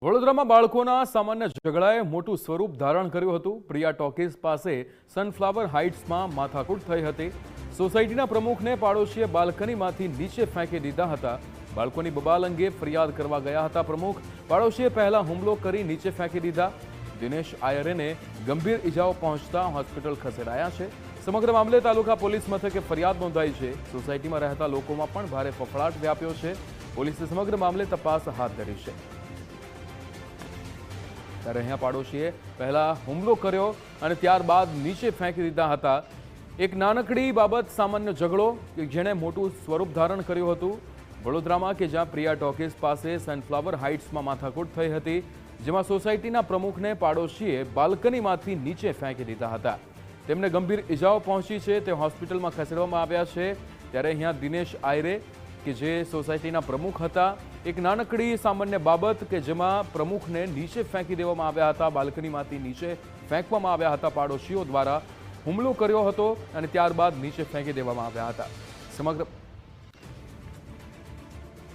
વડોદરામાં બાળકોના સામાન્ય ઝઘડાએ મોટું સ્વરૂપ ધારણ કર્યું હતું। પ્રિયા ટોકીઝ પાસે સનફ્લાવર હાઇટ્સમાં માથાકૂટ થઈ હતી। સોસાયટીના પ્રમુખને પાડોશીએ બાલ્કનીમાંથી નીચે ફેંકી દીધા હતા। બાળકોની બબાલ અંગે ફરિયાદ કરવા ગયા હતા પ્રમુખ। પાડોશીએ પહેલા હુમલો કરી નીચે ફેંકી દીધા। દિનેશ આયરેને ગંભીર ઇજાઓ પહોંચતા હોસ્પિટલ ખસેડાયા છે। સમગ્ર મામલે તાલુકા પોલીસ મથકે ફરિયાદ નોંધાઈ છે। સોસાયટીમાં રહેતા લોકોમાં પણ ભારે ફફડાટ વ્યાપ્યો છે। પોલીસે સમગ્ર મામલે તપાસ હાથ ધરી છે। ત્યારે અહીંયા પાડોશીએ પહેલા હુમલો કર્યો અને ત્યારબાદ નીચે ફેંકી દીધા હતા। એક નાનકડી બાબત સામાન્ય ઝઘડો જેણે મોટું સ્વરૂપ ધારણ કર્યું હતું વડોદરામાં કે જ્યાં પ્રિયા ટોકીઝ પાસે સનફ્લાવર હાઇટ્સમાં માથાકૂટ થઈ હતી, જેમાં સોસાયટીના પ્રમુખને પાડોશીએ બાલ્કનીમાંથી નીચે ફેંકી દીધા હતા। તેમને ગંભીર ઇજાઓ પહોંચી છે, તે હોસ્પિટલમાં ખસેડવામાં આવ્યા છે। ત્યારે અહીંયા દિનેશ આયરે કે જે સોસાયટીના પ્રમુખ હતા, એક નાનકડી સામાન્ય બાબત કે જેમાં પ્રમુખને નીચે ફેંકી દેવામાં આવ્યા હતા, બાલ્કનીમાંથી નીચે ફેંકવામાં આવ્યા હતા। પાડોશીઓ દ્વારા હુમલો કર્યો હતો અને ત્યારબાદ નીચે ફેંકી દેવામાં આવ્યા હતા। સમગ્ર